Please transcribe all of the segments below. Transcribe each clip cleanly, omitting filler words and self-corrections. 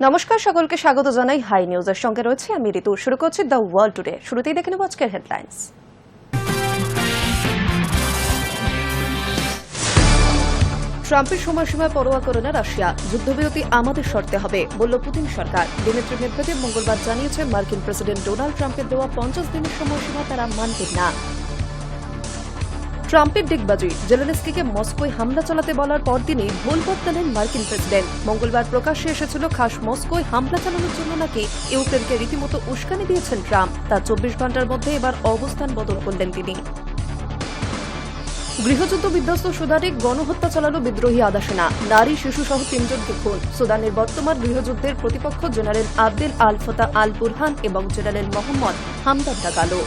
নমস্কার, সকলকে স্বাগত জানাই হাই নিউজের সঙ্গে রয়েছে আমি ঋতু। শুরু করছি দ্য ওয়ার্ল্ড টুডে। শুরুতেই দেখে নেব আজকের হেডলাইন্স। ট্রাম্পের সময়সীমা পরোয়া করে না রাশিয়া, যুদ্ধবিরতি আমাদের শর্তে হবে বলল পুতিন সরকার। দিমিত্রি মেদভেদেভ মঙ্গলবার জানিয়েছে মার্কিন প্রেসিডেন্ট ডোনাল্ড ট্রাম্পের দেওয়া 50 দিনের সময়সীমা তারা মানবেন না। ট্রাম্পের ডিগবাজি, জেলেনস্কিকে মস্কোয় হামলা চালাতে বলার পরদিনই ভুল বদলালেন মার্কিন প্রেসিডেন্ট। মঙ্গলবার প্রকাশ্যে এসেছিল খাস মস্কোয় হামলা চালানোর জন্য নাকি ইউক্রেনকে রীতিমতো উস্কানি দিয়েছেন ট্রাম্প। তার 24 ঘন্টার মধ্যে এবার অবস্থান বদল করলেন তিনি। গৃহযুদ্ধ বিধ্বস্ত সুদানে গণহত্যা চালালো বিদ্রোহী আধা সেনা, নারী শিশু সহ 3 জনকে খুন। সুদানের বর্তমান গৃহযুদ্ধের প্রতিপক্ষ জেনারেল আবদেল আল ফতা আল বুরহান এবং জেনারেল মোহাম্মদ হামদান দাগালো।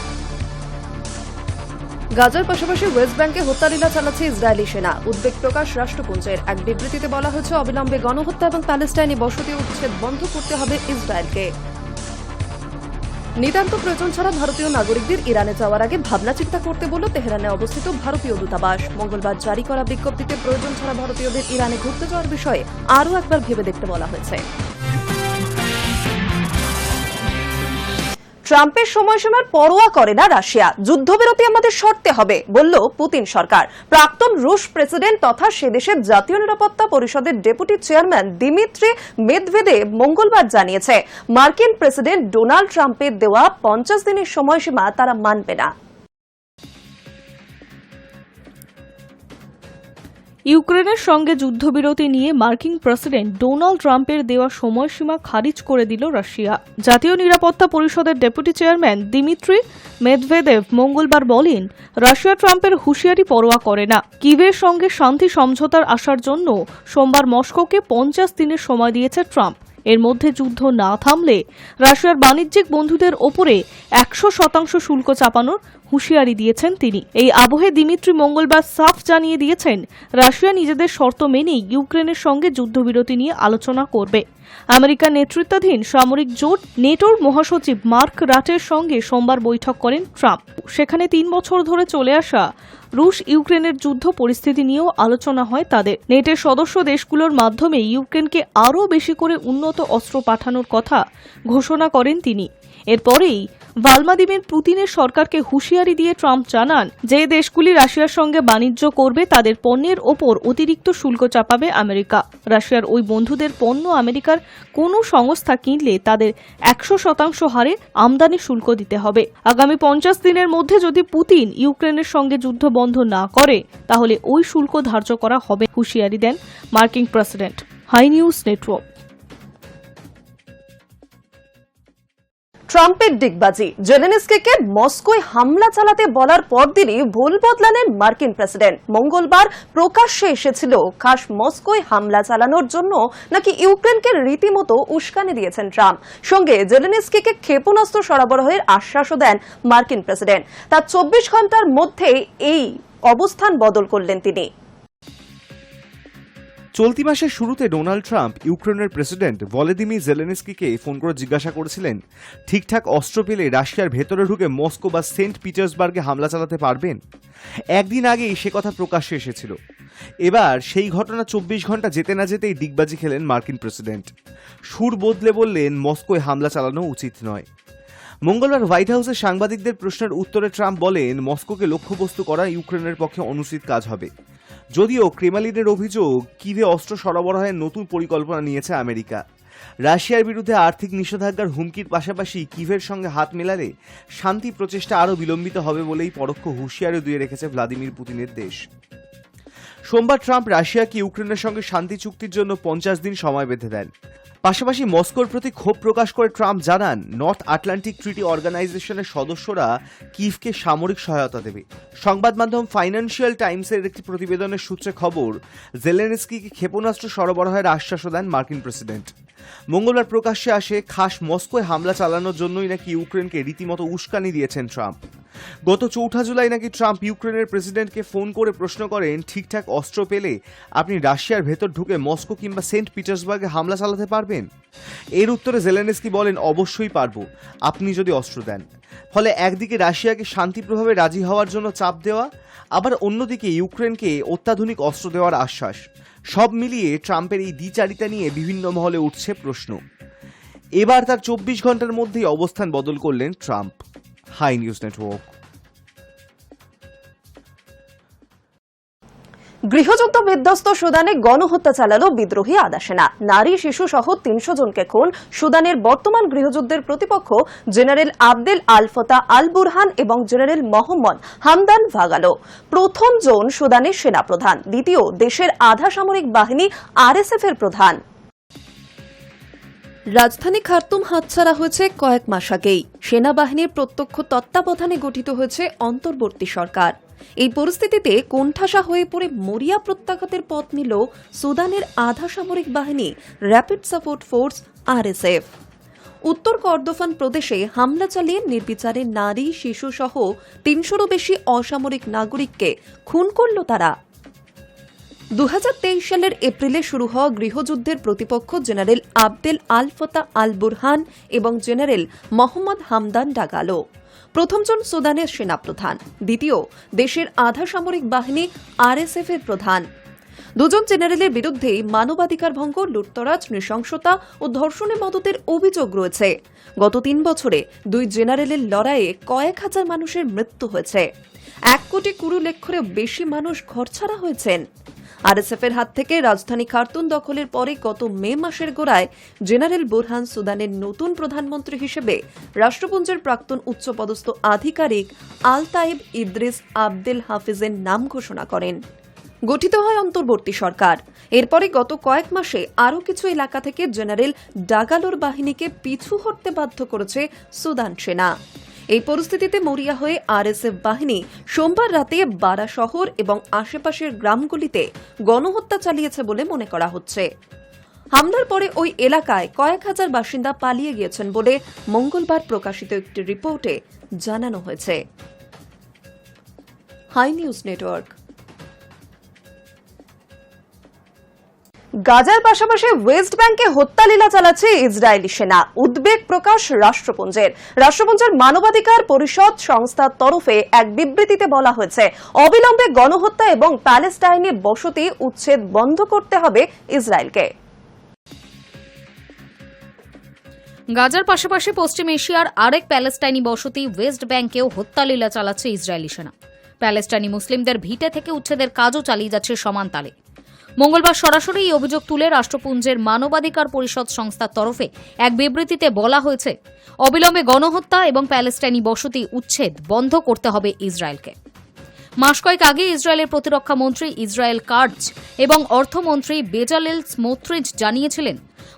গাজার পাশাপাশি ওয়েস্ট ব্যাংকে হত্যালীলা চালাচ্ছে ইসরায়েলি সেনা, উদ্বেগ প্রকাশ রাষ্ট্রপুঞ্জের। এক বিবৃতিতে বলা হয়েছে অবিলম্বে গণহত্যা এবং প্যালেস্টাইনি বসতি উচ্ছেদ বন্ধ করতে হবে ইসরায়েলকে। নিতান্ত প্রয়োজন ছাড়া ভারতীয় নাগরিকদের ইরানে যাওয়ার আগে ভাবনা চিন্তা করতে বলল তেহরানে অবস্থিত ভারতীয় দূতাবাস। মঙ্গলবার জারি করা বিজ্ঞপ্তিতে প্রয়োজন ছাড়া ভারতীয়দের ইরানে ঘুরতে যাওয়ার বিষয়ে আরও একবার ভেবে দেখতে বলা হয়েছে। ট্রাম্পের সময়সীমার পরোয়া করে না রাশিয়া, যুদ্ধবিরতি আমাদের শর্তে হবে বলল পুতিন সরকার। প্রাক্তন রুশ প্রেসিডেন্ট তথা সে দেশের জাতীয় নিরাপত্তা পরিষদের ডেপুটি চেয়ারম্যান দিমিত্রি মেদভেদেভ মঙ্গলবার জানিয়েছে মার্কিন প্রেসিডেন্ট ডোনাল্ড ট্রাম্পের দেওয়া 50 দিনের সময়সীমা তারা মানবে না। ইউক্রেনের সঙ্গে যুদ্ধবিরতি নিয়ে মার্কিন প্রেসিডেন্ট ডোনাল্ড ট্রাম্পের দেওয়া সময়সীমা খারিজ করে দিল রাশিয়া। জাতীয় নিরাপত্তা পরিষদের ডেপুটি চেয়ারম্যান দিমিত্রি মেদভেদেভ মঙ্গলবার বলেন, রাশিয়া ট্রাম্পের হুঁশিয়ারি পরোয়া করে না। কিভের সঙ্গে শান্তি সমঝোতার আসার জন্য সোমবার মস্কোকে 50 দিনের সময় দিয়েছে ট্রাম্প। এর মধ্যে যুদ্ধ না থামলে রাশিয়ার বাণিজ্যিক বন্ধুদের ওপরে 100% শুল্ক চাপানোর হুঁশিয়ারি দিয়েছেন তিনি। এই আবহে দিমিত্রি মঙ্গলবার সাফ জানিয়ে দিয়েছেন, রাশিয়া নিজেদের শর্ত মেনেই ইউক্রেনের সঙ্গে যুদ্ধবিরতি নিয়ে আলোচনা করবে। আমেরিকার নেতৃত্বাধীন সামরিক জোট নেটোর মহাসচিব মার্ক রাটের সঙ্গে সোমবার বৈঠক করেন ট্রাম্প। সেখানে 3 বছর ধরে চলে আসা রুশ ইউক্রেনের যুদ্ধ পরিস্থিতি নিয়েও আলোচনা হয় তাদের। নেটের সদস্য দেশগুলোর মাধ্যমে ইউক্রেনকে আরও বেশি করে উন্নত অস্ত্র পাঠানোর কথা ঘোষণা করেন তিনি। এরপরেই ভালমাদিমির পুতিনের সরকারকে হুঁশিয়ারি দিয়ে ট্রাম্প জানান, যে দেশগুলি রাশিয়ার সঙ্গে বাণিজ্য করবে তাদের পণ্যের ওপর অতিরিক্ত শুল্ক চাপাবে আমেরিকা। রাশিয়ার ওই বন্ধুদের পণ্য আমেরিকার কোনো সংস্থা কিনলে তাদের 100% হারে আমদানি শুল্ক দিতে হবে। আগামী 50 দিনের মধ্যে যদি পুতিন ইউক্রেনের সঙ্গে যুদ্ধ বন্ধ না করে তাহলে ওই শুল্ক ধার্য করা হবে, হুঁশিয়ারি দেন মার্কিন প্রেসিডেন্ট। High news network. ট্রাম্পের ডিগবাজি, জেলেনস্কিকে মস্কোয় হামলা চালাতে বলার পরদিনই ভুল বদলালেন মার্কিন প্রেসিডেন্ট। মঙ্গলবার প্রকাশ্যে এসেছিল খাস মস্কোয় হামলা চালানোর জন্য নাকি ইউক্রেনকে রীতিমতো উস্কানি দিয়েছেন ট্রাম্প। সঙ্গে জেলেনস্কিকে ক্ষেপণাস্ত্র সরবরাহের আশ্বাসও দেন মার্কিন প্রেসিডেন্ট। তার 24 ঘন্টার মধ্যে এই অবস্থান বদল করলেন তিনি। চলতি মাসের শুরুতে ডোনাল্ড ট্রাম্প ইউক্রেনের প্রেসিডেন্ট ভলোদিমির জেলেনস্কিকে ফোন করে জিজ্ঞাসা করেছিলেন, ঠিকঠাক অস্ত্র পেলে রাশিয়ার ভেতরে ঢুকে মস্কো বা সেন্ট পিটার্সবার্গে হামলা চালাতে পারবেন। একদিন আগেই সে কথা প্রকাশ্যে এসেছিল। এবার সেই ঘটনা 24 ঘন্টা যেতে না যেতেই ডিগবাজি খেলেন মার্কিন প্রেসিডেন্ট। সুর বদলে বললেন, মস্কোয় হামলা চালানো উচিত নয়। মঙ্গলবার হোয়াইট হাউসের সাংবাদিকদের প্রশ্নের উত্তরে ট্রাম্প বলেন, মস্কোকে লক্ষ্যবস্তু করা ইউক্রেনের পক্ষে অনুচিত কাজ হবে। যদিও ক্রেমলিনের অভিযোগ, কিভে অস্ত্র সরবরাহের নতুন পরিকল্পনা নিয়েছে আমেরিকা। রাশিয়ার বিরুদ্ধে আর্থিক নিষেধাজ্ঞার হুমকির পাশাপাশি কিভের সঙ্গে হাত মেলালে শান্তি প্রচেষ্টা আরও বিলম্বিত হবে বলেই পরোক্ষ হুঁশিয়ারি দিয়ে রেখেছে ভ্লাদিমির পুতিনের দেশ। সোমবার ট্রাম্প রাশিয়াকে ইউক্রেনের সঙ্গে শান্তি চুক্তির জন্য 50 দিন সময় বেঁধে দেন। পাশাপাশি মস্কোর প্রতি ক্ষোভ প্রকাশ করে ট্রাম্প জানান, নর্থ আটলান্টিক ট্রিটি অর্গানাইজেশনের সদস্যরা কিভকে সামরিক সহায়তা দেবে। সংবাদ মাধ্যম ফাইন্যান্সিয়াল টাইমসের একটি প্রতিবেদনের সূত্রে খবর, জেলেনস্কিকে ক্ষেপণাস্ত্র সরবরাহের আশ্বাসও দেন মার্কিন প্রেসিডেন্ট। মঙ্গলবার প্রকাশ্যে আসে খাস মস্কোয় হামলা চালানোর জন্যই নাকি ইউক্রেনকে রীতিমতো উস্কানি দিয়েছেন ট্রাম্প। গত 4 জুলাই নাকি ট্রাম্প ইউক্রেনের প্রেসিডেন্টকে ফোন করে প্রশ্ন করেন, ঠিকঠাক অস্ত্র পেলে আপনি রাশিয়ার ভেতর ঢুকে মস্কো কিংবা সেন্ট পিটার্সবার্গে হামলা চালাতে পারবেন? এর উত্তরে জেলেনস্কি বলেন, অবশ্যই পারবো, আপনি যদি অস্ত্র দেন। ফলে একদিকে রাশিয়াকে শান্তিপ্রভাবে রাজি হওয়ার জন্য চাপ দেওয়া, আবার অন্যদিকে ইউক্রেনকে অত্যাধুনিক অস্ত্র দেওয়ার আশ্বাস। সব মিলিয়ে ট্রাম্পের এই দ্বিচারিতা নিয়ে বিভিন্ন মহলে উঠছে প্রশ্ন। এবার তার 24 ঘন্টার মধ্যেই অবস্থান বদল করলেন ট্রাম্প। High news network. গৃহযুদ্ধ বিধ্বস্ত সুদানে গণহত্যা চালালো বিদ্রোহী আধা সেনা। নারী, শিশু সহ 300 জনকে খুন সুদানের বর্তমান গৃহযুদ্ধের প্রতিপক্ষ জেনারেল আবদেল আল ফতা আল বুরহান এবং জেনারেল মোহাম্মদ হামদান ভাগালো। প্রথম জন সুদানের সেনাপ্রধান, দ্বিতীয় দেশের আধা সামরিক বাহিনী আরএসএফ এর প্রধান। রাজধানী খার্তুম হাতছাড়া হয়েছে কয়েক মাস আগেই। সেনাবাহিনীর প্রত্যক্ষ তত্ত্বাবধানে গঠিত হয়েছে অন্তর্বর্তী সরকার। এই পরিস্থিতিতে কোণঠাসা হয়ে পড়ে মরিয়া প্রত্যাঘাতের পথ নিল সুদানের আধা সামরিক বাহিনী র্যাপিড সাপোর্ট ফোর্স আরএসএফ। উত্তর কর্দোফান প্রদেশে হামলা চালিয়ে নির্বিচারে নারী, শিশু সহ 300-রও বেশি অসামরিক নাগরিককে খুন করল তারা। 2023 সালের এপ্রিলে শুরু হওয়া গৃহযুদ্ধের প্রতিপক্ষ জেনারেল আবদেল আল ফতা আল বুরহান এবং জেনারেল মোহাম্মদ হামদান ডাগালো। প্রথমজন সুদানের সেনাপ্রধান, দ্বিতীয় দেশের আধা সামরিক বাহিনী আরএসএফ এর প্রধান। দুজন জেনারেলের বিরুদ্ধে মানবাধিকার ভঙ্গ, লুটতরাজ, নৃশংসতা ও ধর্ষণে মদতের অভিযোগ রয়েছে। গত 3 বছরে দুই জেনারেলের লড়াইয়ে কয়েক হাজার মানুষের মৃত্যু হয়েছে। 1,20,00,000-এরও বেশি মানুষ ঘরছাড়া হয়েছেন। আরএসএফ এর হাত থেকে রাজধানী খার্তুম দখলের পরে গত মে মাসের গোড়ায় জেনারেল বুরহান সুদানের নতুন প্রধানমন্ত্রী হিসেবে রাষ্ট্রপুঞ্জের প্রাক্তন উচ্চপদস্থ আধিকারিক আল তাইব ইদ্রিস আবদেল হাফিজের নাম ঘোষণা করেন। গঠিত হয় অন্তর্বর্তী সরকার। এরপরে গত কয়েক মাসে আরও কিছু এলাকা থেকে জেনারেল ডাগালোর বাহিনীকে পিছু হটতে বাধ্য করেছে সুদান সেনা। এই পরিস্থিতিতে মরিয়া হয়ে আরএসএফ বাহিনী সোমবার রাতে বারা শহর এবং আশেপাশের গ্রামগুলিতে গণহত্যা চালিয়েছে বলে মনে করা হচ্ছে। হামলার পরে ওই এলাকায় কয়েক হাজার বাসিন্দা পালিয়ে গিয়েছেন বলে মঙ্গলবার প্রকাশিত একটি রিপোর্টে জানানো হয়েছে। Hi news network. গাজার পাশাপাশি ওয়েস্ট ব্যাংকে হত্যালীলা চালাচ্ছে ইসরায়েলি সেনা। উদ্বেগ প্রকাশ রাষ্ট্রপুঞ্জের মানবাধিকার পরিষদ সংস্থার তরফে এক বিবৃতিতে বলা হয়েছে, অবিলম্বে গণহত্যা এবং প্যালেস্টাইনে বসতি উচ্ছেদ বন্ধ করতে হবে ইসরায়েলকে। গাজার পাশাপাশি পশ্চিম এশিয়ার আরেক প্যালেস্টাইনি বসতি ওয়েস্ট ব্যাংকেও হত্যালীলা চালাচ্ছে ইসরায়েলি সেনা। প্যালেস্টাইনি মুসলিমদের ভিটে থেকে উচ্ছেদের কাজও চালিয়ে যাচ্ছে সমান তালে। মঙ্গলবার সরাসরি এই অভিযোগ তুলে রাষ্ট্রপুঞ্জের মানবাধিকার পরিষদ সংস্থার তরফে এক বিবৃতিতে বলা হয়েছে, অবিলম্বে গণহত্যা এবং প্যালেস্টাইনি বসতি উচ্ছেদ বন্ধ করতে হবে ইসরায়েলকে। মাস কয়েক আগে ইসরায়েলের প্রতিরক্ষা মন্ত্রী ইসরায়েল কাটজ এবং অর্থমন্ত্রী বেজালেল স্মোট্রিচ জানিয়েছিলেন,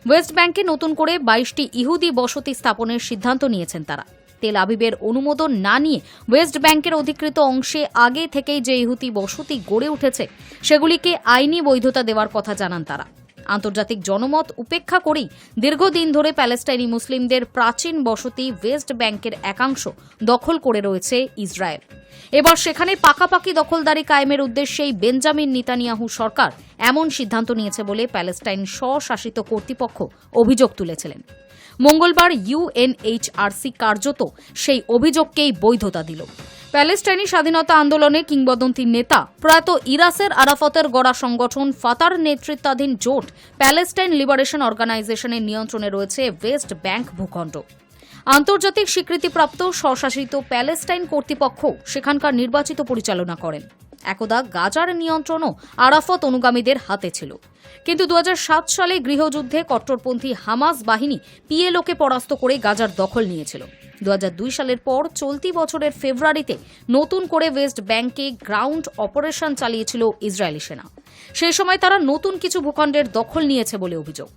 ওয়েস্ট ব্যাংকে নতুন করে 22টি ইহুদি বসতি স্থাপনের সিদ্ধান্ত নিয়েছেন তারা। তেল আবিবের অনুমোদন না নিয়ে ওয়েস্ট ব্যাংকের অধিকৃত অংশে আগে থেকেই যে ইহুদি বসতি গড়ে উঠেছে সেগুলিকে আইনি বৈধতা দেওয়ার কথা জানান তারা। আন্তর্জাতিক জনমত উপেক্ষা করেই দীর্ঘদিন ধরে প্যালেস্টাইনি মুসলিমদের প্রাচীন বসতি ওয়েস্ট ব্যাংকের একাংশ দখল করে রয়েছে ইসরায়েল। এবার সেখানে পাকাপাকি দখলদারি কায়েমের উদ্দেশ্যেই বেঞ্জামিন নেতানিয়াহু সরকার এমন সিদ্ধান্ত নিয়েছে বলে প্যালেস্টাইন স্বশাসিত কর্তৃপক্ষ অভিযোগ তুলেছিলেন। মঙ্গলবার ইউএনএইচআরসি কার্যত সেই অভিযোগকেই বৈধতা দিল। প্যালেস্টাইনি স্বাধীনতা আন্দোলনে কিংবদন্তি নেতা প্রয়াত ইয়াসের আরাফাতের গড়া সংগঠন ফাতার নেতৃত্বাধীন জোট প্যালেস্টাইন লিবারেশন অর্গানাইজেশনের নিয়ন্ত্রণে রয়েছে ওয়েস্ট ব্যাংক ভূখণ্ড। আন্তর্জাতিক স্বীকৃতিপ্রাপ্ত স্বশাসিত প্যালেস্টাইন কর্তৃপক্ষ সেখানকার নির্বাচিত পরিচালনা করেন। একদা গাজার নিয়ন্ত্রণও আরাফত অনুগামীদের হাতে ছিল, কিন্তু 2007 সালে গৃহযুদ্ধে কট্টরপন্থী হামাস বাহিনী পিএলওকে পরাস্ত করে গাজার দখল নিয়েছিল। 2002 সালের পর চলতি বছরের ফেব্রুয়ারিতে নতুন করে ওয়েস্ট ব্যাংকে গ্রাউন্ড অপারেশন চালিয়েছিল ইসরায়েলি সেনা। সেই সময় তারা নতুন কিছু ভূখণ্ডের দখল নিয়েছে বলে অভিযোগ।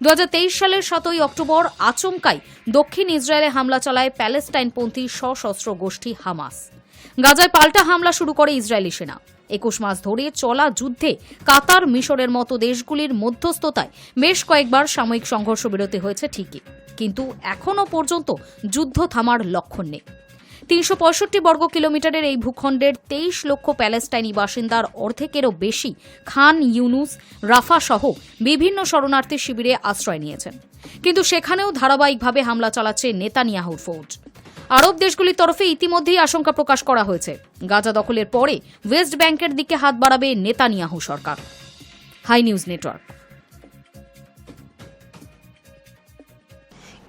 2023 সালের 7 অক্টোবর আচমকাই দক্ষিণ ইসরায়েলে হামলা চালায় প্যালেস্টাইনপন্থী সশস্ত্র গোষ্ঠী হামাস। গাজায় পাল্টা হামলা শুরু করে ইসরায়েলি সেনা। 21 মাস ধরে চলা যুদ্ধে কাতার, মিশরের মতো দেশগুলির মধ্যস্থতায় বেশ কয়েকবার সাময়িক সংঘর্ষ বিরতি হয়েছে ঠিকই, কিন্তু এখনও পর্যন্ত যুদ্ধ থামার লক্ষণ নেই। 365 বর্গ কিলোমিটারের এই ভূখণ্ডের 23 লক্ষ প্যালেস্টাইনি বাসিন্দার অর্ধেকেরও বেশি খান ইউনুস, রাফা সহ বিভিন্ন শরণার্থী শিবিরে আশ্রয় নিয়েছেন, কিন্তু সেখানেও ধারাবাহিকভাবে হামলা চালাচ্ছে নেতানিয়াহুর ফৌজ। আরব দেশগুলির তরফে ইতিমধ্যেই আশঙ্কা প্রকাশ করা হয়েছে, গাজা দখলের পরে ওয়েস্ট ব্যাংকের দিকে হাত বাড়াবে নেতানিয়াহু সরকার। Hi news Network.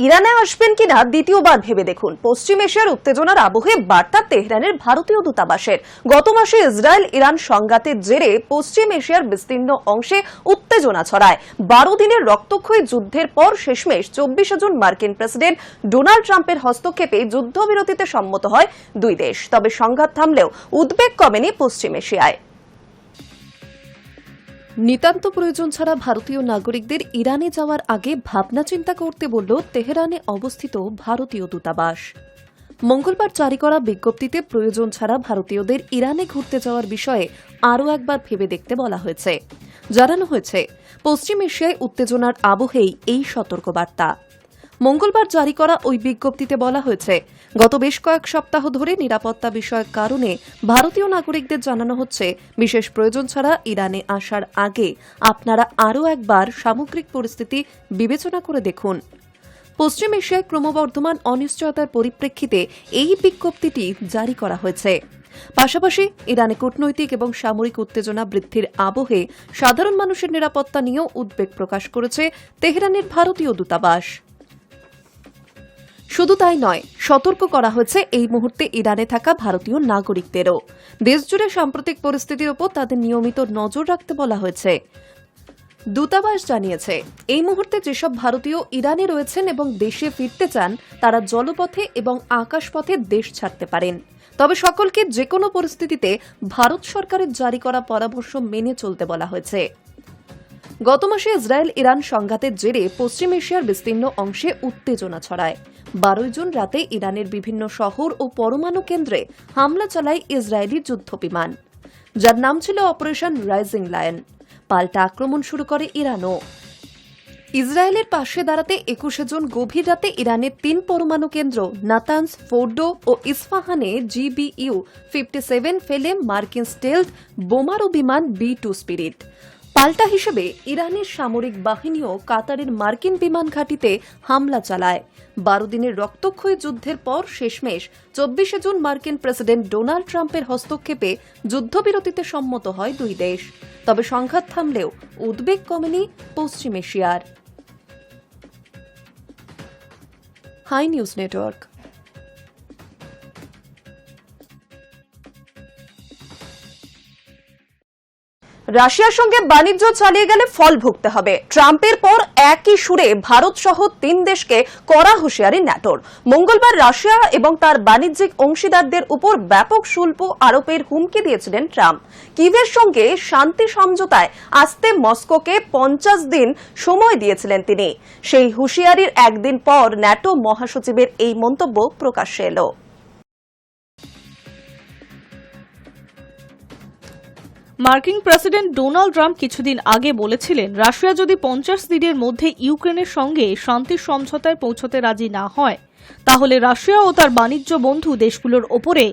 ইরানে আসবেন কিনা দ্বিতীয়বার ভেবে দেখুন। পশ্চিম এশিয়ার উত্তেজনার আবহে বার্তা তেহরানের ভারতীয় দূতাবাসের। গত মাসে ইসরায়েল ইরান সংঘাতের জেরে পশ্চিম এশিয়ার বিস্তীর্ণ অংশে উত্তেজনা ছড়ায়। 12 দিনের রক্তক্ষয়ী যুদ্ধের পর শেষমেশ 24 জুন মার্কিন প্রেসিডেন্ট ডোনাল্ড ট্রাম্পের হস্তক্ষেপে যুদ্ধবিরতিতে সম্মত হয় দুই দেশ। তবে সংঘাত থামলেও উদ্বেগ কমেনি পশ্চিম এশিয়ায়। নিতান্ত প্রয়োজন ছাড়া ভারতীয় নাগরিকদের ইরানে যাওয়ার আগে ভাবনা চিন্তা করতে বলল তেহরানে অবস্থিত ভারতীয় দূতাবাস। মঙ্গলবার জারি করা বিজ্ঞপ্তিতে প্রয়োজন ছাড়া ভারতীয়দের ইরানে ঘুরতে যাওয়ার বিষয়ে আরও একবার ভেবে দেখতে বলা হয়েছে। জানানো হয়েছে, পশ্চিম এশিয়ায় উত্তেজনার আবহেই এই সতর্কবার্তা। মঙ্গলবার জারি করা ওই বিজ্ঞপ্তিতে বলা হয়েছে, গত বেশ কয়েক সপ্তাহ ধরে নিরাপত্তা বিষয়ক কারণে ভারতীয় নাগরিকদের জানানো হচ্ছে, বিশেষ প্রয়োজন ছাড়া ইরানে আসার আগে আপনারা আরও একবার সামগ্রিক পরিস্থিতি বিবেচনা করে দেখুন। পশ্চিম এশিয়ায় ক্রমবর্ধমান অনিশ্চয়তার পরিপ্রেক্ষিতে এই বিজ্ঞপ্তিটি জারি করা হয়েছে। পাশাপাশি ইরানে কূটনৈতিক এবং সামরিক উত্তেজনা বৃদ্ধির আবহে সাধারণ মানুষের নিরাপত্তা নিয়েও উদ্বেগ প্রকাশ করেছে তেহরানের ভারতীয় দূতাবাস। শুধু তাই নয়, সতর্ক করা হয়েছে এই মুহূর্তে ইরানে থাকা ভারতীয় নাগরিকদেরও। দেশজুড়ে সাম্প্রতিক পরিস্থিতির ওপর তাদের নিয়মিত নজর রাখতে বলা হয়েছে। দূতাবাস জানিয়েছে, এই মুহূর্তে যেসব ভারতীয় ইরানে রয়েছেন এবং দেশে ফিরতে চান তারা জলপথে এবং আকাশপথে দেশ ছাড়তে পারেন। তবে সকলকে যেকোনো পরিস্থিতিতে ভারত সরকারের জারি করা পরামর্শ মেনে চলতে বলা হয়েছে। গত মাসে ইসরায়েল ইরান সংঘাতের জেরে পশ্চিম এশিয়ার বিস্তীর্ণ অংশে উত্তেজনা ছড়ায়। 12 জুন রাতে ইরানের বিভিন্ন শহর ও পরমাণু কেন্দ্রে হামলা চালায় ইসরায়েলি যুদ্ধবিমান, যার নাম ছিল অপারেশন রাইজিং লায়ন। পাল্টা আক্রমণ শুরু করে ইরানও। ইসরায়েলের পাশে দাঁড়াতে 21 জুন গভীর রাতে ইরানের 3 পরমাণু কেন্দ্র নাতানস, ফোর্ডো ও ইস্ফাহানে GBU-57 ফেলে মার্কিন স্টেলথ বোমারু বিমান B-2 স্পিরিট। পাল্টা হিসেবে ইরানের সামরিক বাহিনীও কাতারের মার্কিন বিমান ঘাঁটিতে হামলা চালায়। 12 দিনের রক্তক্ষয়ী যুদ্ধের পর শেষমেশ 24 জুন মার্কিন প্রেসিডেন্ট ডোনাল্ড ট্রাম্পের হস্তক্ষেপে যুদ্ধবিরতিতে সম্মত হয় দুই দেশ। তবে সংঘাত থামলেও উদ্বেগ কমেনি পশ্চিম এশিয়ার। Hi news network. রাশিয়ার সঙ্গে বাণিজ্য চালিয়ে গেলে ফল ভুগতে হবে। ট্রাম্পের পর একই সুরে ভারত সহ 3 দেশকে কড়া হুঁশিয়ারি ন্যাটোর। মঙ্গলবার রাশিয়া এবং তার বাণিজ্যিক অংশীদারদের উপর ব্যাপক শুল্ক আরোপের হুমকি দিয়েছিলেন ট্রাম্প। কিভের সঙ্গে শান্তি সমঝোতায় আসতে মস্কোকে 50 দিন সময় দিয়েছিলেন তিনি। সেই হুঁশিয়ারির একদিন পর ন্যাটো মহাসচিবের এই মন্তব্য প্রকাশ্যে এলো। মার্কিন প্রেসিডেন্ট ডোনাল্ড ট্রাম্প কিছুদিন আগে বলেছিলেন, রাশিয়া যদি 50 দিনের মধ্যে ইউক্রেনের সঙ্গে শান্তির সমঝোতায় পৌঁছতে রাজি না হয়, তাহলে রাশিয়া ও তার বাণিজ্য বন্ধু দেশগুলোর ওপরে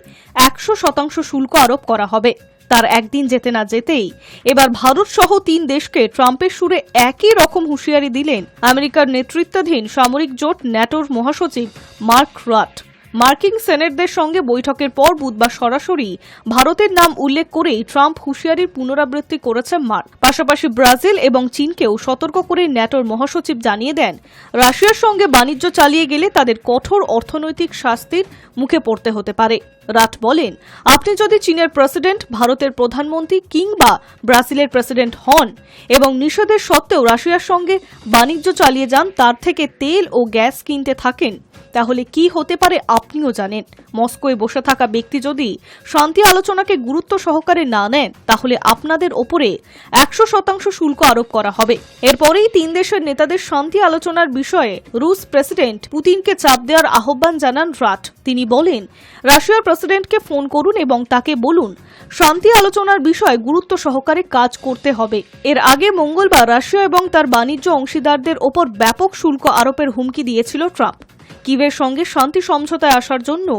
100% শুল্ক আরোপ করা হবে। তার একদিন যেতে না যেতেই এবার ভারত সহ 3 দেশকে ট্রাম্পের সুরে একই রকম হুঁশিয়ারি দিলেন আমেরিকার নেতৃত্বাধীন সামরিক জোট ন্যাটোর মহাসচিব মার্ক রাট। মার্কিন সেনেটদের সঙ্গে বৈঠকের পর বুধবার সরাসরি ভারতের নাম উল্লেখ করেই ট্রাম্প হুঁশিয়ারির পুনরাবৃত্তি করেছেন মার্ক। পাশাপাশি ব্রাজিল এবং চীনকেও সতর্ক করে ন্যাটোর মহাসচিব জানিয়ে দেন, রাশিয়ার সঙ্গে বাণিজ্য চালিয়ে গেলে তাদের কঠোর অর্থনৈতিক শাস্তির মুখে পড়তে হতে পারে। রাট বলেন, আপনি যদি চীনের প্রেসিডেন্ট, ভারতের প্রধানমন্ত্রী কিংবা ব্রাজিলের প্রেসিডেন্ট হন এবং নিষেধের সত্ত্বেও রাশিয়ার সঙ্গে বাণিজ্য চালিয়ে যান, তার থেকে তেল ও গ্যাস কিনতে থাকেন, তাহলে কি হতে পারে আপনিও জানেন। মস্কোয় বসে থাকা ব্যক্তি যদি শান্তি আলোচনাকে গুরুত্ব সহকারে না নেন, তাহলে আপনাদের ওপরে 100% শুল্ক আরোপ করা হবে। এরপরেই 3 দেশের নেতাদের শান্তি আলোচনার বিষয়ে রুশ প্রেসিডেন্ট পুতিনকে চাপ দেওয়ার আহ্বান জানান রাট। তিনি বলেন, রাশিয়ার প্রেসিডেন্টকে ফোন করুন এবং তাকে বলুন শান্তি আলোচনার বিষয়ে গুরুত্ব সহকারে কাজ করতে হবে। এর আগে মঙ্গলবার রাশিয়া এবং তার বাণিজ্য অংশীদারদের ওপর ব্যাপক শুল্ক আরোপের হুমকি দিয়েছিল ট্রাম্প। কিভের সঙ্গে শান্তি সমঝোতায় আসার জন্য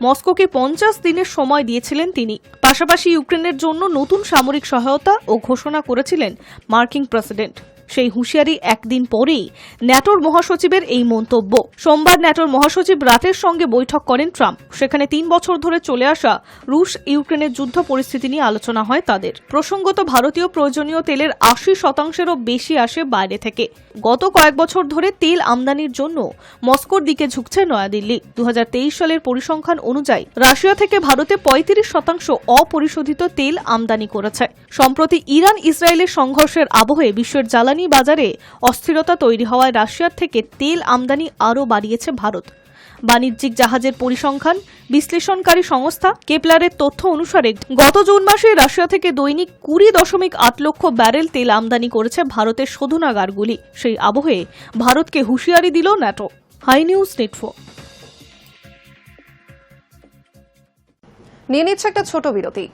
মস্কোকে 50 দিনের সময় দিয়েছিলেন তিনি। পাশাপাশি ইউক্রেনের জন্য নতুন সামরিক সহায়তা ও ঘোষণা করেছিলেন মার্কিন প্রেসিডেন্ট। সেই হুঁশিয়ারি একদিন পরেই ন্যাটোর মহাসচিবের এই মন্তব্য। সোমবার ন্যাটোর মহাসচিব রাতের সঙ্গে বৈঠক করেন ট্রাম্প। সেখানে 3 বছর ধরে চলে আসা রুশ ইউক্রেনের যুদ্ধ পরিস্থিতি নিয়ে আলোচনা হয় তাদের। প্রসঙ্গত, ভারতীয় প্রয়োজনীয় তেলের 80%-এরও বেশি আসে বাইরে থেকে। গত কয়েক বছর ধরে তেল আমদানির জন্য মস্কোর দিকে ঝুঁকছে নয়াদিল্লি। 2023 সালের পরিসংখ্যান অনুযায়ী রাশিয়া থেকে ভারতে 35% অপরিশোধিত তেল আমদানি করেছে। সম্প্রতি ইরান ইসরায়েলের সংঘর্ষের আবহে বিশ্বের জ্বালানি বাজারে অস্থিরতা তৈরি হওয়ায় রাশিয়ার থেকে তেল আমদানি আরও বাড়িয়েছে ভারত। বাণিজ্যিক জাহাজের পরিসংখ্যান বিশ্লেষণকারী সংস্থা কেপলারের তথ্য অনুসারে গত জুন মাসে রাশিয়া থেকে দৈনিক 20.8 লক্ষ ব্যারেল তেল আমদানি করেছে ভারতের শোধনাগারগুলি। সেই আবহে ভারতকে হুঁশিয়ারি দিল ন্যাটো। High news network. নিয়ে নিচ্ছে একটা ছোট বিরতি।